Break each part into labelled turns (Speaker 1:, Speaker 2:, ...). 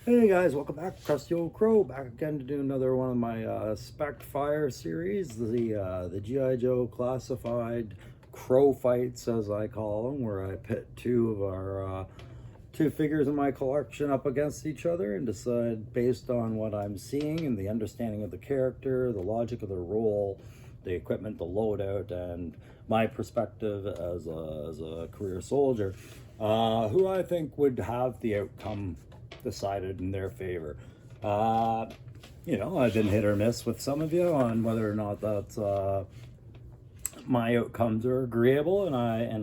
Speaker 1: Hey guys, welcome back. Crusty Old Crow back again to do another one of my Spec Fire series, the GI Joe classified crow fights, as I call them, where I pit two of our two figures in my collection up against each other and decide based on what I'm seeing and the understanding of the character, the logic of their role, the equipment, the loadout, and my perspective as a career soldier, who I think would have the outcome decided in their favor. Uh, I've been hit or miss with some of you on whether or not that's my outcomes are agreeable, and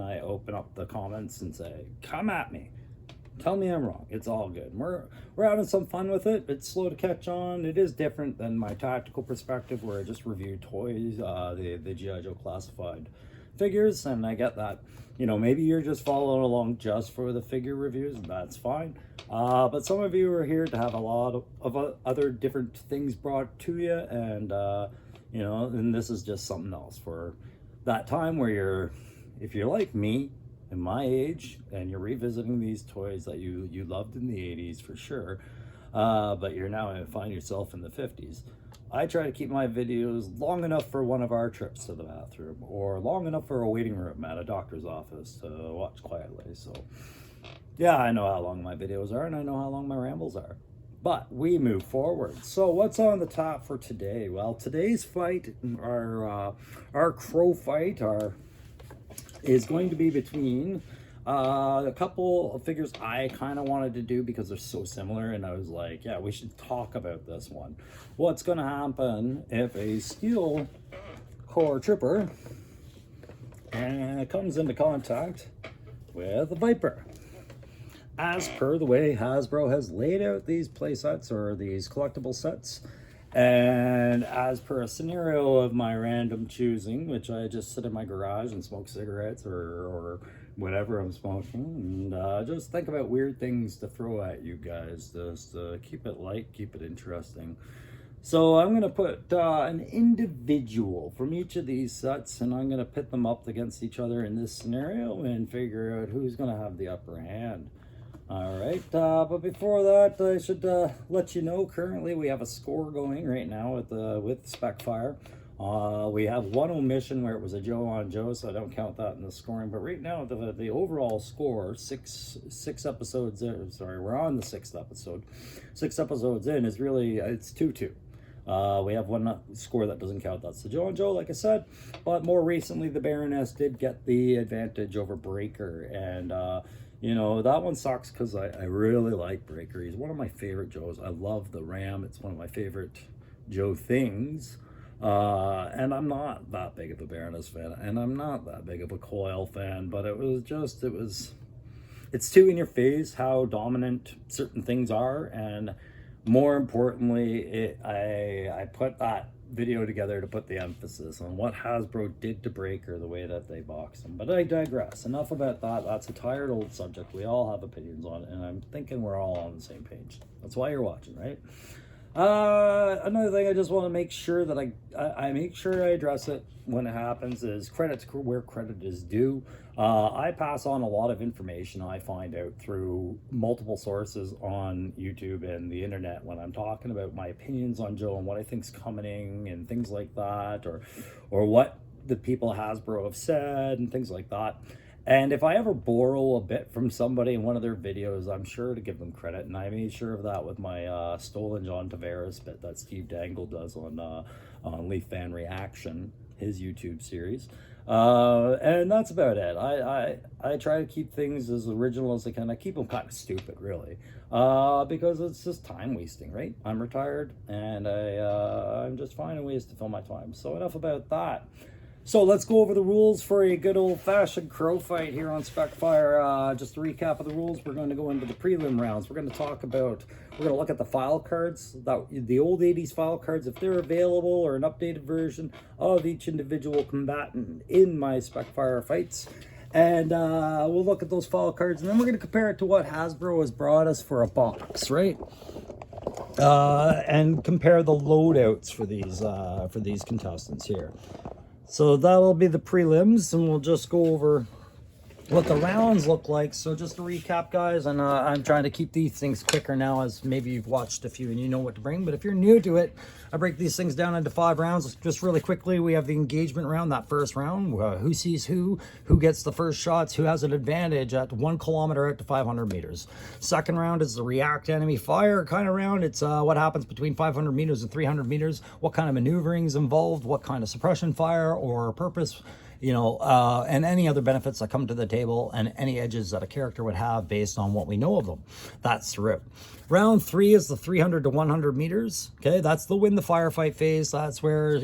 Speaker 1: I open up the comments and say, "Come at me, tell me I'm wrong. It's all good. We're having some fun with it. It's slow to catch on. It is different than my tactical perspective, where I just review toys, the GI Joe classified figures, and I get that. Maybe you're just following along just for the figure reviews, and that's fine. But some of you are here to have a lot of other different things brought to you, and and this is just something else for that time where if you're like me and my age, and you're revisiting these toys that you loved in the 80s for sure, but you're now going to find yourself in the 50s. I try to keep my videos long enough for one of our trips to the bathroom, or long enough for a waiting room at a doctor's office to watch quietly. So yeah, I know how long my videos are, and I know how long my rambles are. But we move forward. So what's on the top for today? Well, today's fight, our crow fight, is going to be between a couple of figures I kind of wanted to do because they're so similar, and I was like, yeah, we should talk about this one. What's going to happen if a Steel Corps trooper comes into contact with a Viper? As per the way Hasbro has laid out these play sets, or these collectible sets, and as per a scenario of my random choosing, which I just sit in my garage and smoke cigarettes or whatever I'm smoking, and just think about weird things to throw at you guys, just keep it light, keep it interesting. So I'm going to put an individual from each of these sets, and I'm going to pit them up against each other in this scenario and figure out who's going to have the upper hand. All right, but before that, I should let you know, currently we have a score going right now with Spec Fire. We have one omission where it was a Joe on Joe, so I don't count that in the scoring. But right now, the overall score, six episodes in, sorry, we're on the sixth episode. 6 episodes in is really, it's 2-2. We have one score that doesn't count. That's the Joe and Joe, like I said. But more recently, the Baroness did get the advantage over Breaker, and that one sucks because I really like Breaker. He's one of my favorite Joes. I love the Ram. It's one of my favorite Joe things. And I'm not that big of a Baroness fan, and I'm not that big of a Coil fan, but it's too in your face how dominant certain things are, and more importantly, I put that video together to put the emphasis on what Hasbro did to Breaker, the way that they boxed him. But I digress. Enough about that. That's a tired old subject. We all have opinions on it, and I'm thinking we're all on the same page. That's why you're watching, right? Another thing I just want to make sure that I make sure I address it when it happens is credit where credit is due. I pass on a lot of information I find out through multiple sources on YouTube and the internet when I'm talking about my opinions on Joe and what I think's coming and things like that, or what the people Hasbro have said and things like that. And if I ever borrow a bit from somebody in one of their videos, I'm sure to give them credit. And I made sure of that with my stolen John Tavares bit that Steve Dangle does on Leaf Fan Reaction, his YouTube series. And that's about it. I try to keep things as original as I can. I keep them kind of stupid, really, because it's just time wasting, right? I'm retired, and I'm just finding ways to fill my time. So enough about that. So let's go over the rules for a good old-fashioned crow fight here on Spec Fire. Just a recap of the rules, we're going to go into the prelim rounds. We're going to look at the file cards, the old 80s file cards, if they're available, or an updated version of each individual combatant in my Spec Fire fights. And we'll look at those file cards, and then we're going to compare it to what Hasbro has brought us for a box, right? And compare the loadouts for these contestants here. So that'll be the prelims, and we'll just go over what the rounds look like. So just to recap, guys, and I'm trying to keep these things quicker now, as maybe you've watched a few and you know what to bring. But if you're new to it, I break these things down into 5 rounds. Just really quickly, we have the engagement round, that first round. Who sees who gets the first shots, who has an advantage at 1 kilometer out to 500 meters. Second round is the react enemy fire kind of round. It's what happens between 500 meters and 300 meters, what kind of maneuvering is involved, what kind of suppression fire or purpose, you know, and any other benefits that come to the table, and any edges that a character would have based on what we know of them. That's through. Round 3 is the 300 to 100 meters. Okay, that's the win the firefight phase. That's where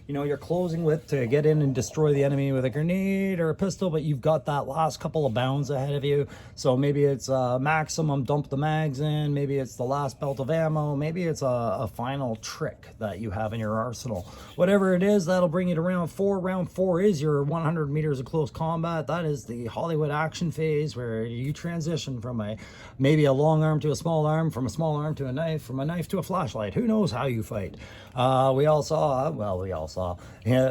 Speaker 1: you know, you're closing with to get in and destroy the enemy with a grenade or a pistol, but you've got that last couple of bounds ahead of you. So maybe it's a maximum, dump the mags in, maybe it's the last belt of ammo, maybe it's a final trick that you have in your arsenal. Whatever it is, that'll bring you to round 4. Round 4 is your 100 meters of close combat. That is the Hollywood action phase, where you transition from maybe a long arm to a small arm, from a small arm to a knife, from a knife to a flashlight. Who knows how you fight? We all saw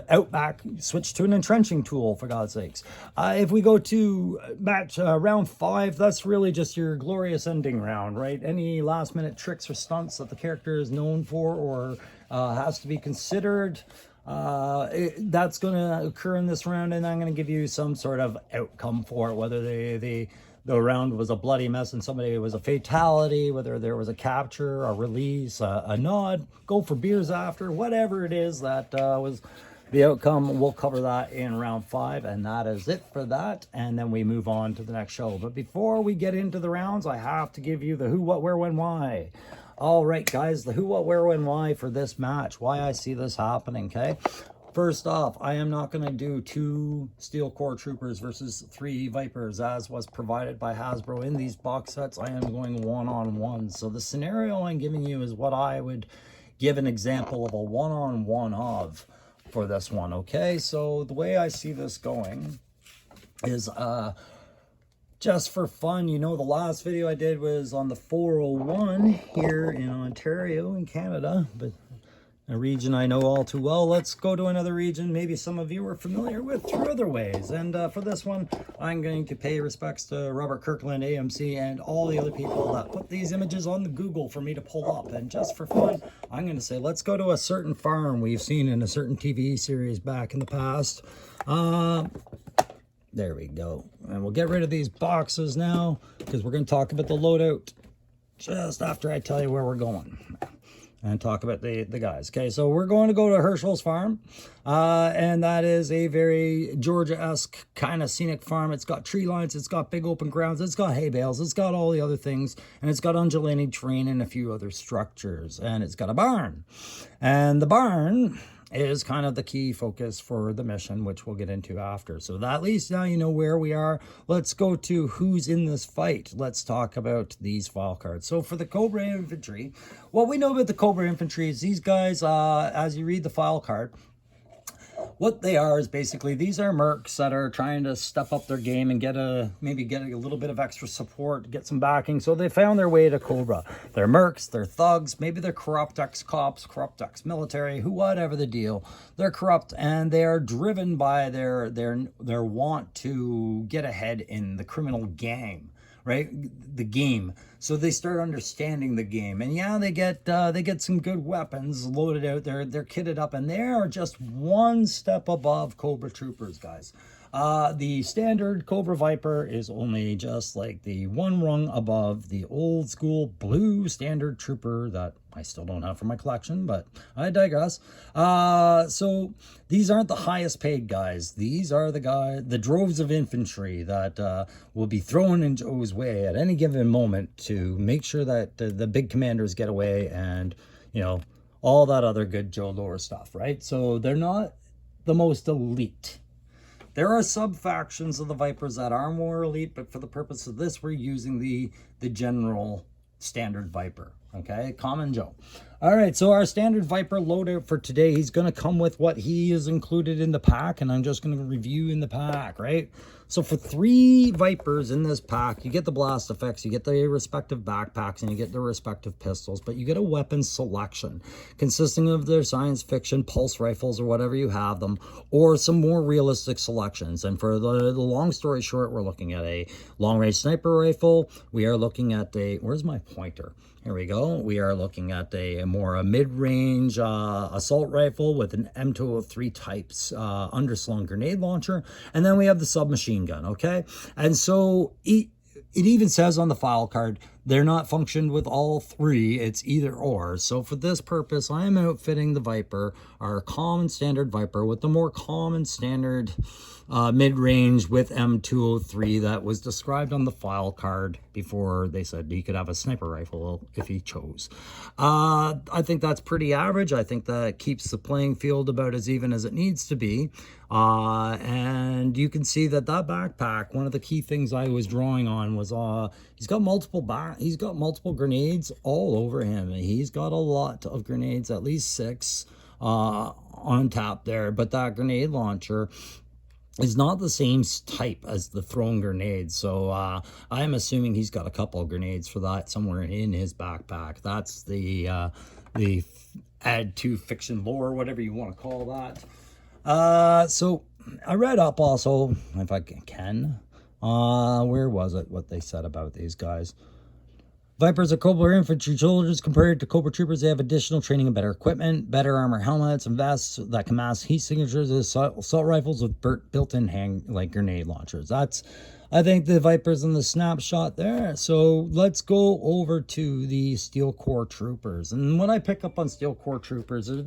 Speaker 1: Outback switch to an entrenching tool, for God's sakes. If we go to round 5, that's really just your glorious ending round, right? Any last minute tricks or stunts that the character is known for or has to be considered, that's going to occur in this round, and I'm going to give you some sort of outcome for it, whether the round was a bloody mess and somebody was a fatality, whether there was a capture, a release, a nod, go for beers after, whatever it is that was the outcome. We'll cover that in round 5, and that is it for that, and then we move on to the next show. But before we get into the rounds, I have to give you the who, what, where, when, why. All right, guys, the who, what, where, when, why for this match, why I see this happening. Okay, first off, I am not going to do 2 Steel Core Troopers versus 3 Vipers as was provided by Hasbro in these box sets. I am going one-on-one. So the scenario I'm giving you is what I would give an example of a one-on-one of for this one. Okay, so the way I see this going is just for fun. You know, the last video I did was on the 401 here in Ontario in Canada, but a region I know all too well. Let's go to another region maybe some of you are familiar with through other ways. And for this one, I'm going to pay respects to Robert Kirkland, AMC, and all the other people that put these images on the Google for me to pull up. And just for fun, I'm going to say, let's go to a certain farm we've seen in a certain TV series back in the past. There we go. And we'll get rid of these boxes now, because we're going to talk about the loadout just after I tell you where we're going and talk about the guys. Okay, so we're going to go to Herschel's farm, and that is a very Georgia-esque kind of scenic farm. It's got tree lines, it's got big open grounds, it's got hay bales, it's got all the other things, and it's got undulating terrain and a few other structures, and it's got a barn. And the barn is kind of the key focus for the mission, which we'll get into after. So that at least now you know where we are. Let's go to who's in this fight. Let's talk about these file cards. So for the Cobra Infantry, what we know about the Cobra Infantry is these guys, as you read the file card, what they are is basically these are mercs that are trying to step up their game and maybe get a little bit of extra support, get some backing. So they found their way to Cobra. They're mercs, they're thugs, maybe they're corrupt ex-cops, corrupt ex-military, whatever the deal. They're corrupt, and they are driven by their want to get ahead in the criminal gang, right? The game. So they start understanding the game, and yeah, they get some good weapons loaded out there. They're kitted up, and they are just one step above Cobra Troopers, guys. The standard Cobra Viper is only just like the one rung above the old school blue standard trooper that I still don't have for my collection, but I digress. So these aren't the highest paid guys. These are the droves of infantry that will be thrown in Joe's way at any given moment to make sure that the big commanders get away, and, you know, all that other good Joe lore stuff, right? So they're not the most elite. There are sub-factions of the Vipers that are more elite, but for the purpose of this, we're using the general standard Viper. Okay, Common Joe. All right, so our standard Viper loadout for today, he's going to come with what he is included in the pack, and I'm just going to review in the pack, right? So for 3 Vipers in this pack, you get the blast effects, you get the respective backpacks, and you get the respective pistols, but you get a weapon selection consisting of their science fiction pulse rifles or whatever you have them, or some more realistic selections. And for the long story short, we're looking at a long-range sniper rifle. We are looking at a, where's my pointer? Here we go. We are looking at a more mid-range assault rifle with an M203 types underslung grenade launcher. And then we have the submachine gun, okay? And so it even says on the file card, they're not functioned with all 3. It's either or. So for this purpose, I am outfitting the Viper, our common standard Viper, with the more common standard mid-range with M203 that was described on the file card before they said he could have a sniper rifle if he chose. I think that's pretty average. I think that keeps the playing field about as even as it needs to be. And you can see that backpack, one of the key things I was drawing on was he's got multiple grenades all over him. He's got a lot of grenades, at least 6 on tap there, but that grenade launcher is not the same type as the thrown grenades. So I'm assuming he's got a couple of grenades for that somewhere in his backpack. That's the add to fiction lore, whatever you want to call that. So I read up also, if I can, where was it, what they said about these guys. Vipers are Cobra infantry soldiers. Compared to Cobra troopers, they have additional training and better equipment, better armor helmets and vests that can mask heat signatures as assault rifles with built-in grenade launchers. That's, I think, the Vipers in the snapshot there. So let's go over to the Steel Corps troopers. And what I pick up on Steel Corps troopers are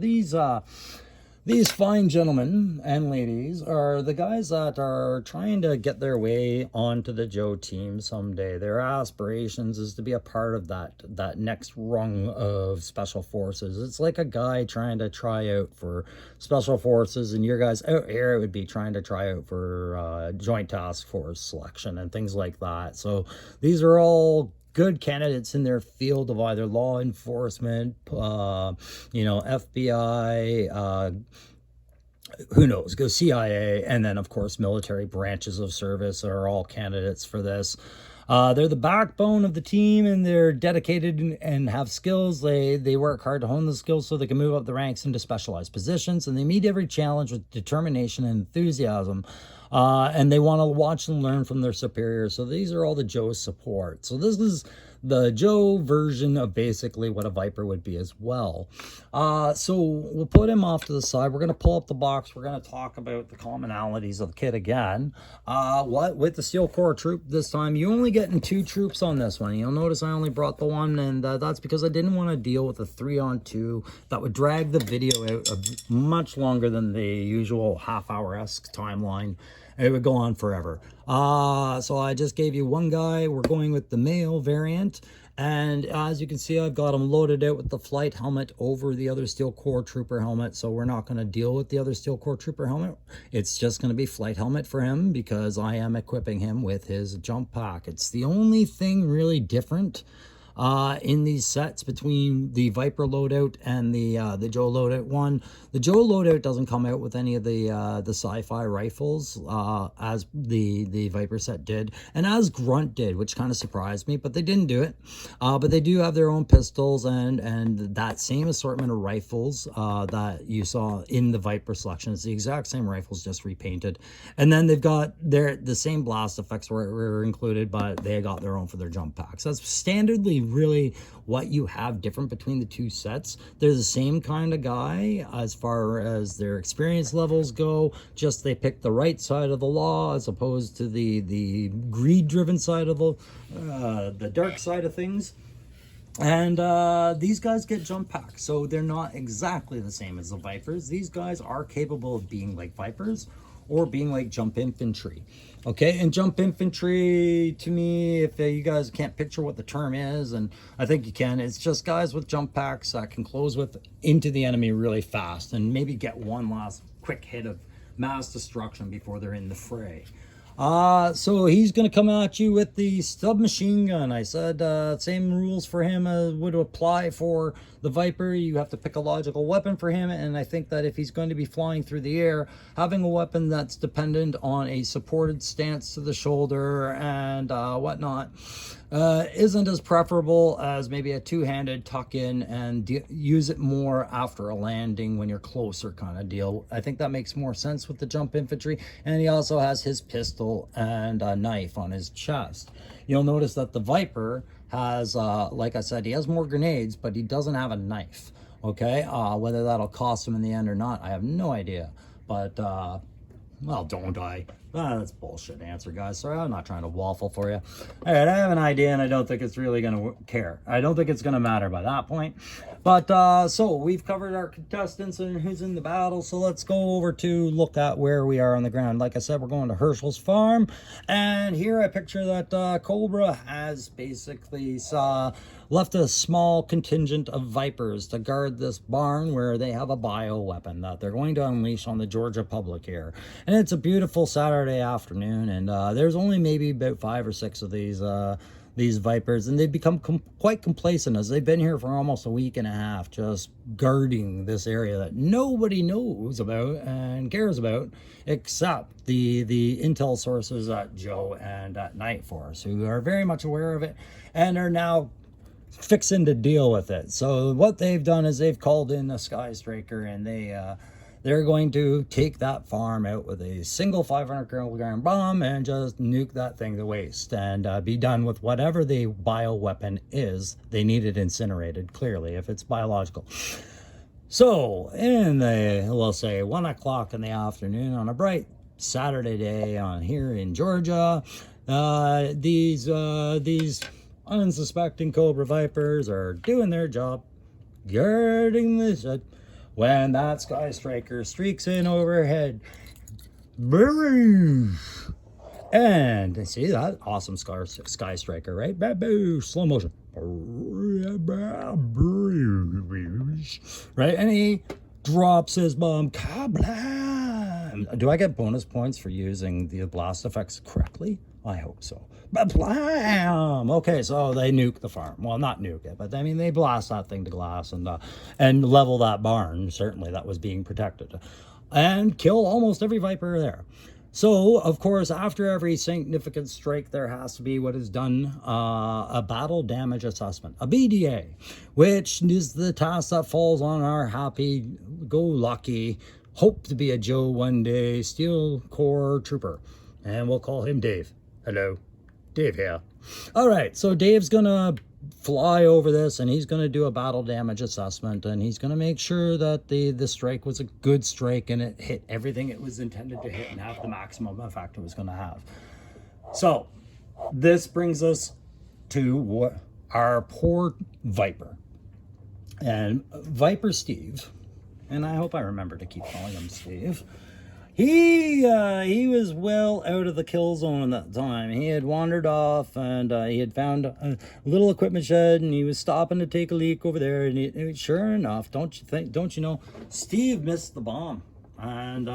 Speaker 1: these fine gentlemen and ladies are the guys that are trying to get their way onto the Joe team someday. Their aspirations is to be a part of that next rung of special forces. It's like a guy trying to try out for special forces, and your guys out here would be trying to try out for joint task force selection and things like that. So these are all good candidates in their field of either law enforcement, FBI, who knows, go CIA, and then of course military branches of service are all candidates for this. They're the backbone of the team, and they're dedicated and have skills. They work hard to hone the skills so they can move up the ranks into specialized positions, and they meet every challenge with determination and enthusiasm. And they want to watch and learn from their superiors. So these are all the Joe support. So this is the Joe version of basically what a Viper would be as well. So we'll put him off to the side. We're going to pull up the box. We're going to talk about the commonalities of the kit again. With the Steel Corps troop this time, you're only getting 2 troops on this one. You'll notice I only brought the one, and that's because I didn't want to deal with a 3-on-2 that would drag the video out much longer than the usual half-hour-esque timeline. It would go on forever. So I just gave you one guy. We're going with the male variant. And as you can see, I've got him loaded out with the flight helmet over the other Steel Corps Trooper helmet. So we're not going to deal with the other Steel Corps Trooper helmet. It's just going to be flight helmet for him because I am equipping him with his jump pack. It's the only thing really different in these sets between the Viper loadout and the Joe loadout one. The Joe loadout doesn't come out with any of the sci-fi rifles as the Viper set did, and as Grunt did, which kind of surprised me, but they didn't do it. But they do have their own pistols and that same assortment of rifles that you saw in the Viper selection. It's the exact same rifles, just repainted. And then they've got the same blast effects were included, but they got their own for their jump packs. That's standardly really what you have different between the two sets. They're the same kind of guy as far as their experience levels go, just they pick the right side of the law as opposed to the greed-driven side of the dark side of things. And these guys get jump packs, so they're not exactly the same as the Vipers. These guys are capable of being like Vipers or being like jump infantry. Okay, and jump infantry, to me, if you guys can't picture what the term is, and I think you can, it's just guys with jump packs that can close into the enemy really fast and maybe get one last quick hit of mass destruction before they're in the fray. So he's going to come at you with the submachine gun. I said same rules for him would apply for the Viper. You have to pick a logical weapon for him, and I think that if he's going to be flying through the air, having a weapon that's dependent on a supported stance to the shoulder and whatnot isn't as preferable as maybe a two-handed tuck in and use it more after a landing when you're closer kind of deal. I think that makes more sense with the jump infantry. And he also has his pistol and a knife on his chest. You'll notice that the Viper has, like I said, he has more grenades, but he doesn't have a knife. Okay, whether that'll cost him in the end or not, I have no idea. But well, don't I? That's bullshit answer, guys. Sorry, I'm not trying to waffle for you. All right, I have an idea, and I don't think it's really going to care. I don't think it's going to matter by that point. But so we've covered our contestants and who's in the battle. So let's go over to look at where we are on the ground. Like I said, we're going to Herschel's farm, and here I picture that Cobra has basically left a small contingent of Vipers to guard this barn where they have a bio weapon that they're going to unleash on the Georgia public here. And it's a beautiful Saturday afternoon, and there's only maybe about 5 or 6 of these Vipers, and they've become quite complacent as they've been here for almost a week and a half, just guarding this area that nobody knows about and cares about except the intel sources at Joe and at Night Force, who are very much aware of it and are now fixing to deal with it. So what they've done is they've called in a Sky Striker, and they're going to take that farm out with a single 500 kilogram bomb and just nuke that thing to waste and be done with whatever the bioweapon is. They need it incinerated, clearly, if it's biological. So in the, we'll say 1 o'clock in the afternoon on a bright Saturday day on here in Georgia, these unsuspecting Cobra Vipers are doing their job, guarding the shed, when that Sky Striker streaks in overhead. And see that awesome Sky Striker, right? Slow motion. Right? And he drops his bomb. Kablam! Do I get bonus points for using the blast effects correctly? I hope so. Blam! Okay, so they nuke the farm. Well, not nuke it, but I mean they blast that thing to glass and level that barn, certainly that was being protected, and kill almost every Viper there. So, of course, after every significant strike, there has to be what is done, a battle damage assessment, a BDA, which is the task that falls on our happy-go-lucky, hope to be a Joe one day, Steel Corps trooper, and we'll call him Dave. Hello. Dave here. All right, so Dave's gonna fly over this, and he's gonna do a battle damage assessment, and he's gonna make sure that the strike was a good strike and it hit everything it was intended to hit and have the maximum effect it was gonna have. So this brings us to our poor Viper. And Viper Steve, and I hope I remember to keep calling him Steve, he was well out of the kill zone at that time. He had wandered off, and he had found a little equipment shed, and he was stopping to take a leak over there. And sure enough, don't you know, Steve missed the bomb. And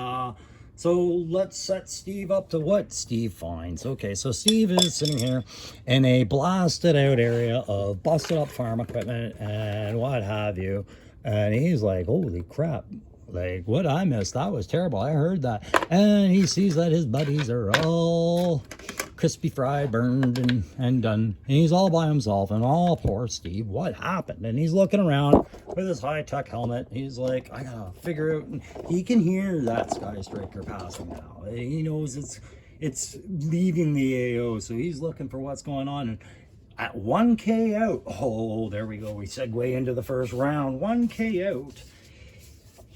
Speaker 1: so let's set Steve up to what Steve finds. Okay, so Steve is sitting here in a blasted out area of busted up farm equipment and what have you. And he's like, holy crap. Like, what I missed, that was terrible. I heard that. And he sees that his buddies are all crispy fried, burned, and done. And he's all by himself. And oh, poor Steve, what happened? And he's looking around with his high-tech helmet. He's like, I gotta figure out. And he can hear that Sky Striker passing now. He knows it's leaving the AO. So he's looking for what's going on. And at 1K out, oh, there we go. We segue into the first round. 1K out.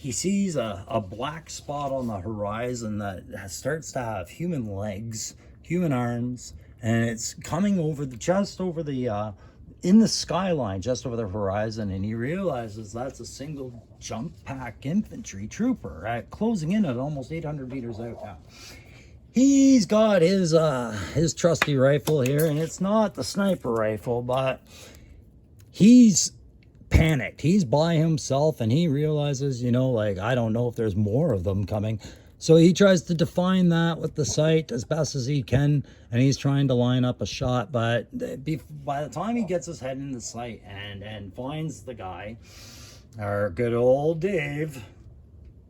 Speaker 1: He sees a black spot on the horizon that starts to have human legs, human arms, and it's coming over just over the, in the skyline, just over the horizon, and he realizes that's a single jump pack infantry trooper closing in at almost 800 meters out now. He's got his trusty rifle here, and it's not the sniper rifle, but he's panicked. He's by himself, and he realizes, you know, like, I don't know if there's more of them coming. So he tries to define that with the sight as best as he can, and he's trying to line up a shot. But by the time he gets his head in the sight and finds the guy, our good old Dave,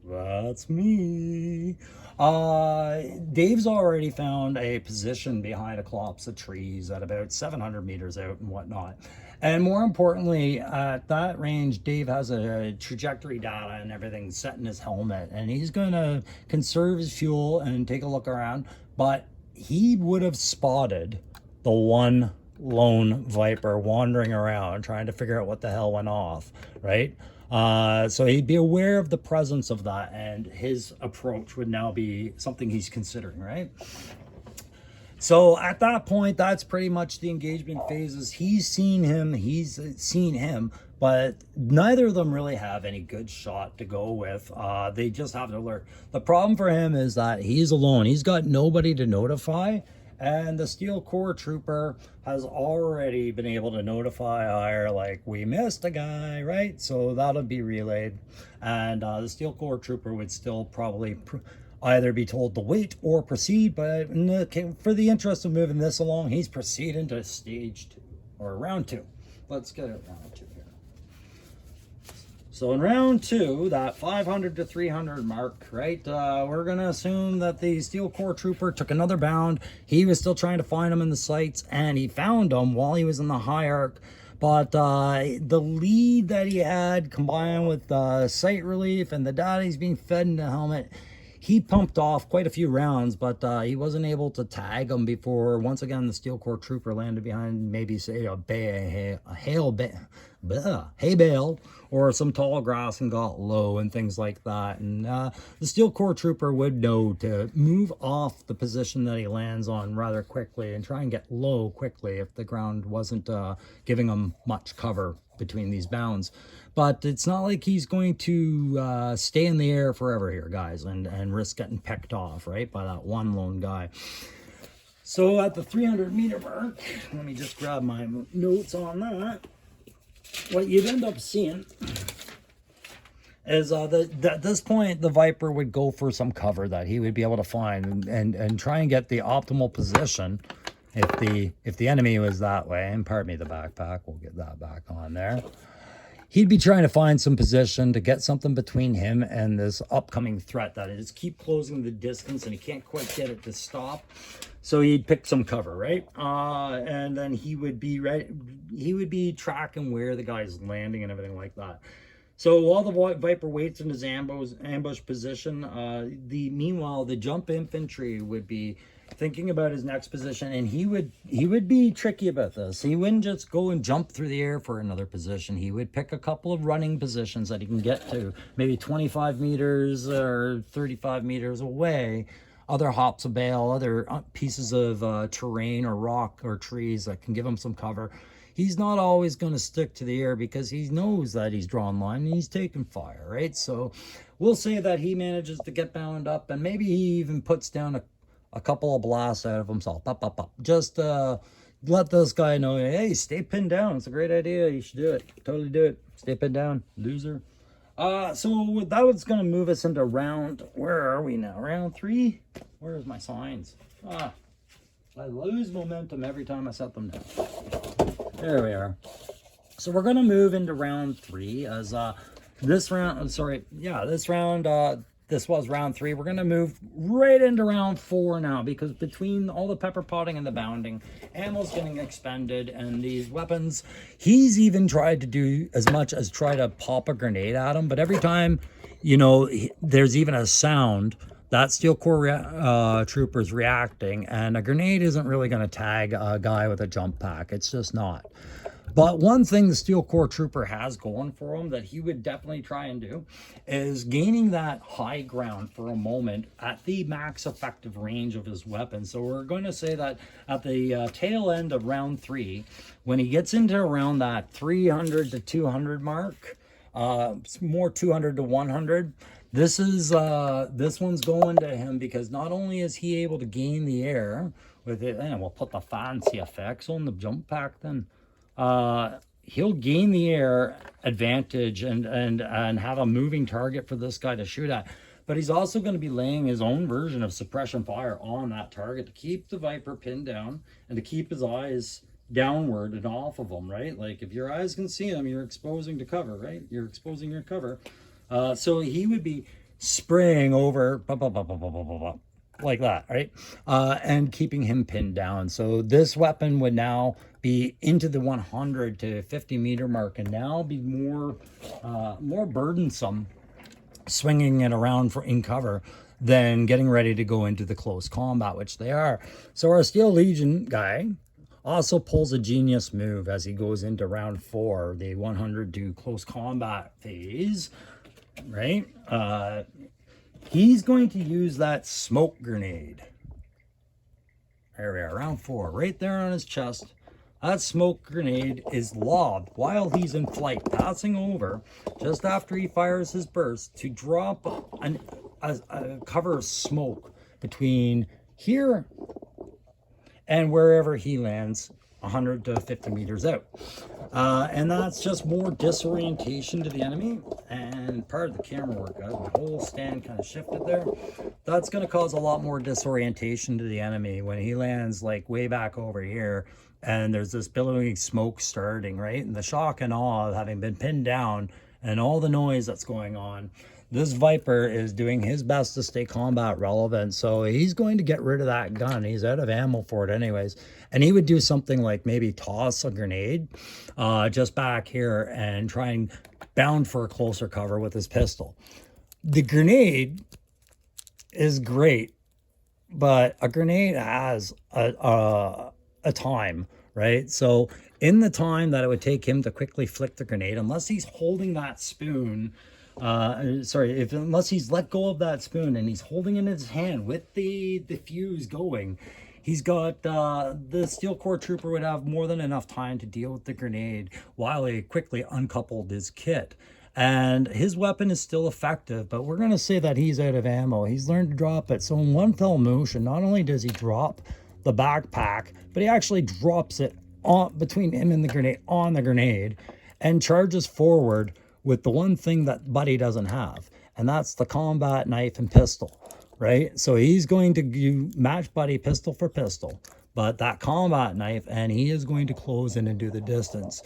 Speaker 1: that's me. Dave's already found a position behind a copse of trees at about 700 meters out and whatnot. And more importantly, at that range, Dave has a trajectory data and everything set in his helmet, and he's going to conserve his fuel and take a look around. But he would have spotted the one lone viper wandering around trying to figure out what the hell went off, right? So he'd be aware of the presence of that, and his approach would now be something he's considering, right? So at that point, that's pretty much the engagement phases. He's seen him, but neither of them really have any good shot to go with. They just have to alert. The problem for him is that he's alone. He's got nobody to notify. And the Steel Corps Trooper has already been able to notify IR, like, we missed a guy, right? So that'll be relayed. And the Steel Corps Trooper would still probably either be told to wait or proceed. But for the interest of moving this along, he's proceeding to stage 2, or round 2. Let's get it round 2 here. So in round 2, that 500 to 300 mark, right, we're going to assume that the Steel Corps Trooper took another bound. He was still trying to find him in the sights, and he found him while he was in the high arc. But the lead that he had, combined with sight relief and the data he's being fed in the helmet, he pumped off quite a few rounds, but he wasn't able to tag him before, once again, the Steel Corps Trooper landed behind maybe, say, hay bale or some tall grass and got low and things like that. And the Steel Corps Trooper would know to move off the position that he lands on rather quickly and try and get low quickly if the ground wasn't giving him much cover between these bounds. But it's not like he's going to stay in the air forever here, guys, and risk getting pecked off, right, by that one lone guy. So at the 300 meter mark, let me just grab my notes on that. What you'd end up seeing is at this point, the Viper would go for some cover that he would be able to find and try and get the optimal position if the enemy was that way. And pardon me, the backpack, we'll get that back on there. He'd be trying to find some position to get something between him and this upcoming threat that is keep closing the distance, and he can't quite get it to stop. So he'd pick some cover, right? And then he would be tracking where the guy's landing and everything like that. So while the Viper waits in his ambush position, meanwhile the jump infantry would be thinking about his next position, and he would be tricky about this. He wouldn't just go and jump through the air for another position. He would pick a couple of running positions that he can get to, maybe 25 meters or 35 meters away, other hops of bale, other pieces of terrain or rock or trees that can give him some cover. He's not always going to stick to the air because he knows that he's drawn line and he's taking fire, right? So we'll say that he manages to get bound up, and maybe he even puts down a couple of blasts out of himself. Just let this guy know, hey, stay pinned down. It's a great idea. You should do it. Totally do it. Stay pinned down, loser. So that was going to move us into round, where are we now? Round 3? Where's my signs? I lose momentum every time I set them down. There we are. So we're going to move into round 3 as this was round 3. We're going to move right into round 4 now, because between all the pepper potting and the bounding, ammo's getting expended, and these weapons, he's even tried to do as much as try to pop a grenade at him, but every time, there's even a sound, that Steel Corps trooper's reacting, and a grenade isn't really going to tag a guy with a jump pack. It's just not. But one thing the Steel Corps Trooper has going for him that he would definitely try and do is gaining that high ground for a moment at the max effective range of his weapon. So we're going to say that at the tail end of round 3, when he gets into around that 300 to 200 mark, more 200 to 100, this one's going to him, because not only is he able to gain the air with it, and we'll put the fancy effects on the jump pack then. He'll gain the air advantage and have a moving target for this guy to shoot at. but he's also going to be laying his own version of suppression fire on that target to keep the Viper pinned down and to keep his eyes downward and off of him, right? Like if your eyes can see him, you're exposing to cover, right? You're exposing your cover. So he would be spraying over like that, right? And keeping him pinned down. So this weapon would now be into the 100 to 50 meter mark and now be more burdensome swinging it around in cover than getting ready to go into the close combat, which they are. So our Steel Legion guy also pulls a genius move as he goes into round 4, the 100 to close combat phase, right? He's going to use that smoke grenade. There we are, round 4, right there on his chest. That smoke grenade is lobbed while he's in flight, passing over just after he fires his burst to drop a cover of smoke between here and wherever he lands, 100 to 50 meters out. And that's just more disorientation to the enemy. And part of the camera work, my whole stand kind of shifted there. That's going to cause a lot more disorientation to the enemy when he lands like way back over here. And there's this billowing smoke starting, right? And the shock and awe of having been pinned down and all the noise that's going on. This Viper is doing his best to stay combat relevant, so he's going to get rid of that gun. He's out of ammo for it anyways. And he would do something like maybe toss a grenade just back here and try and bound for a closer cover with his pistol. The grenade is great, but a grenade has a time, right? So in the time that it would take him to quickly flick the grenade, unless he's holding that spoon, unless he's let go of that spoon and he's holding it in his hand with the fuse going, he's got the Steel Corps Trooper would have more than enough time to deal with the grenade while he quickly uncoupled his kit. And his weapon is still effective, but we're going to say that he's out of ammo. He's learned to drop it. So in one fell motion, not only does he drop the backpack, but he actually drops it on between him and the grenade on the grenade and charges forward with the one thing that Buddy doesn't have, and that's the combat knife and pistol, right? So he's going to match Buddy pistol for pistol, but that combat knife, and he is going to close in and do the distance.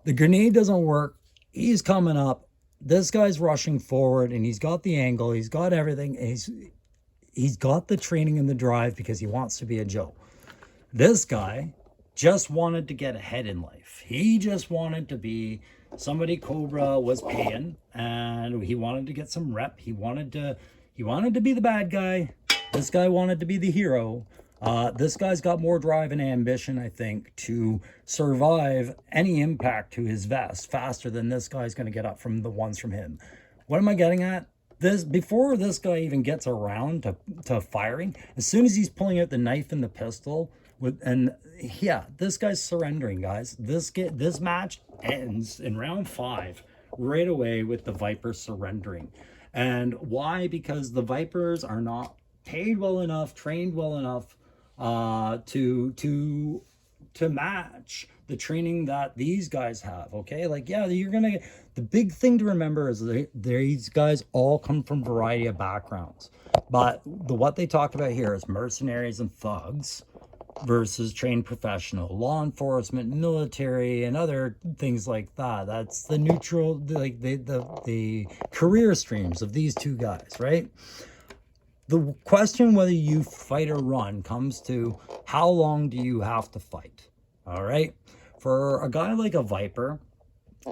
Speaker 1: The grenade doesn't work. He's coming up. This guy's rushing forward, and he's got the angle. He's got everything. He's got the training and the drive because he wants to be a Joe. This guy just wanted to get ahead in life. He just wanted to be somebody Cobra was paying, and he wanted to get some rep. He wanted to be the bad guy. This guy wanted to be the hero. This guy's got more drive and ambition, I think, to survive any impact to his vest faster than this guy's going to get up from the ones from him. What am I getting at? Before this guy even gets around to firing, as soon as he's pulling out the knife and the pistol, this guy's surrendering, guys. This match ends in round 5 right away with the Viper surrendering. And why? Because the Vipers are not paid well enough, trained well enough to match the training that these guys have. Okay, like, yeah, the big thing to remember is these guys all come from a variety of backgrounds, but what they talk about here is mercenaries and thugs versus trained professional, law enforcement, military, and other things like that. That's the neutral, like the career streams of these two guys, right? The question whether you fight or run comes to how long do you have to fight, all right? For a guy like a Viper,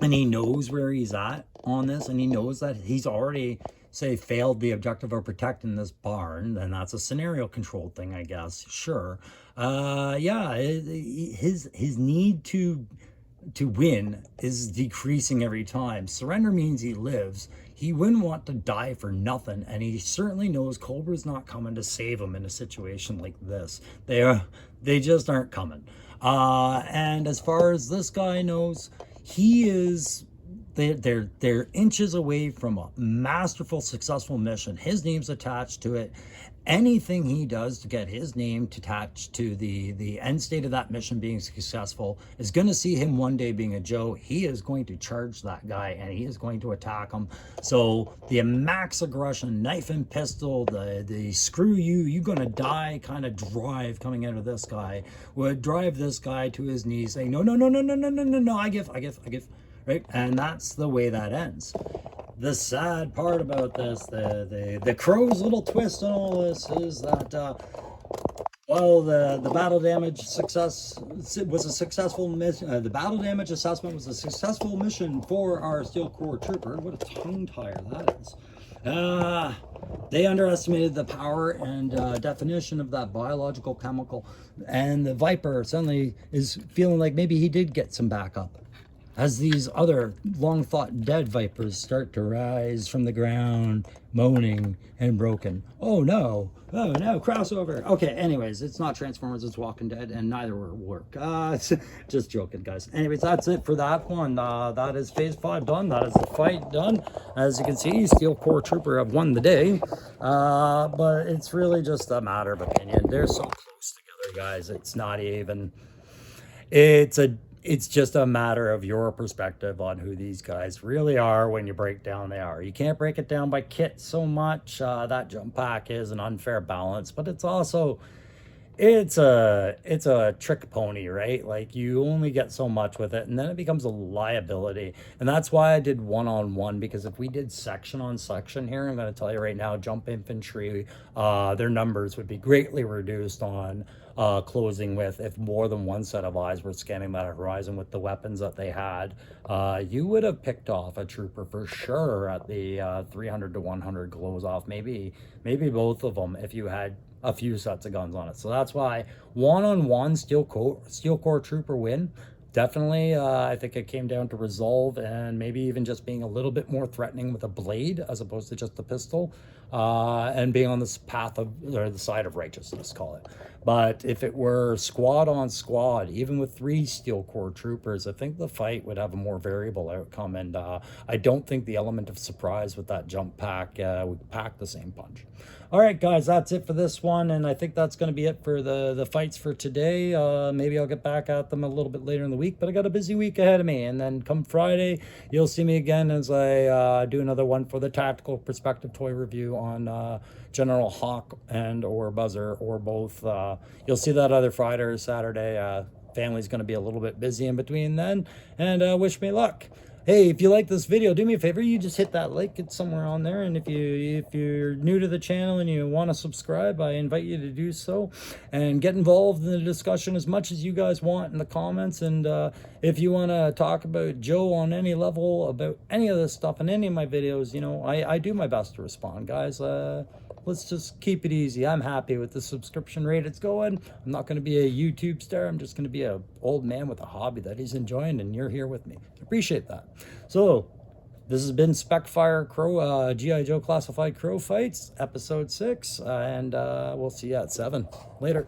Speaker 1: and he knows where he's at on this, and he knows that he's already, say, failed the objective of protecting this barn, then that's a scenario control thing, I guess, sure. His need to win is decreasing every time. Surrender means he lives. He wouldn't want to die for nothing, and he certainly knows Cobra's not coming to save him in a situation like this. They just aren't coming. And as far as this guy knows, they're inches away from a masterful, successful mission. His name's attached to it,
Speaker 2: anything he does to get his name attached to the end state of that mission being successful is going to see him one day being a Joe. He is going to charge that guy and he is going to attack him. So the max aggression, knife and pistol, the screw you gonna die kind of drive coming out of this guy would drive this guy to his knees saying, no, no, no, no, no, no, no, no, no, I give, right? And that's the way that ends. The sad part about this, the crow's little twist on all this is that well, the battle damage success was a successful mission. The battle damage assessment was a successful mission for our Steel Corps trooper. What a tongue tire that is. They underestimated the power and definition of that biological chemical, and the Viper suddenly is feeling like maybe he did get some backup. As these other long thought dead Vipers start to rise from the ground, moaning and broken. Oh no, crossover. Okay, anyways, it's not Transformers, it's Walking Dead, and neither will work. Just joking, guys. Anyways, that's it for that one. That is Phase 5 done. That is the fight done. As you can see, Steel Corps Trooper have won the day. But it's really just a matter of opinion. They're so close together, guys. It's not even... It's just a matter of your perspective on who these guys really are when you break down they are. You can't break it down by kit so much. That jump pack is an unfair balance, but it's also it's a trick pony, right? Like you only get so much with it and then it becomes a liability. And that's why I did one-on-one, because if we did section on section here, I'm going to tell you right now, jump infantry, their numbers would be greatly reduced on closing with if more than one set of eyes were scanning that horizon with the weapons that they had. You would have picked off a trooper for sure at the 300 to 100 close off, maybe both of them if you had a few sets of guns on it. So that's why one-on-one Steel Corps Trooper win. Definitely, I think it came down to resolve and maybe even just being a little bit more threatening with a blade as opposed to just the pistol, and being on this path of, or the side of righteousness, call it. But if it were squad on squad, even with 3 Steel Corps Troopers, I think the fight would have a more variable outcome. And I don't think the element of surprise with that jump pack would pack the same punch. All right, guys, that's it for this one. And I think that's going to be it for the fights for today. Maybe I'll get back at them a little bit later in the week, but I got a busy week ahead of me. And then come Friday, you'll see me again as I do another one for the Tactical Perspective toy review on General Hawk and or Buzzer, or both. You'll see that either Friday or Saturday. Family's going to be a little bit busy in between then. And wish me luck. Hey, if you like this video, do me a favor, you just hit that like, it's somewhere on there. And if you're new to the channel and you want to subscribe, I invite you to do so and get involved in the discussion as much as you guys want in the comments. And if you want to talk about Joe on any level, about any of this stuff in any of my videos, you know, I do my best to respond, guys. Let's just keep it easy. I'm happy with the subscription rate it's going. I'm not going to be a YouTube star. I'm just going to be an old man with a hobby that he's enjoying, and you're here with me. I appreciate that. So this has been Spec Fire Crow, G.I. Joe Classified Crow Fights, episode 6, and we'll see you at 7. Later.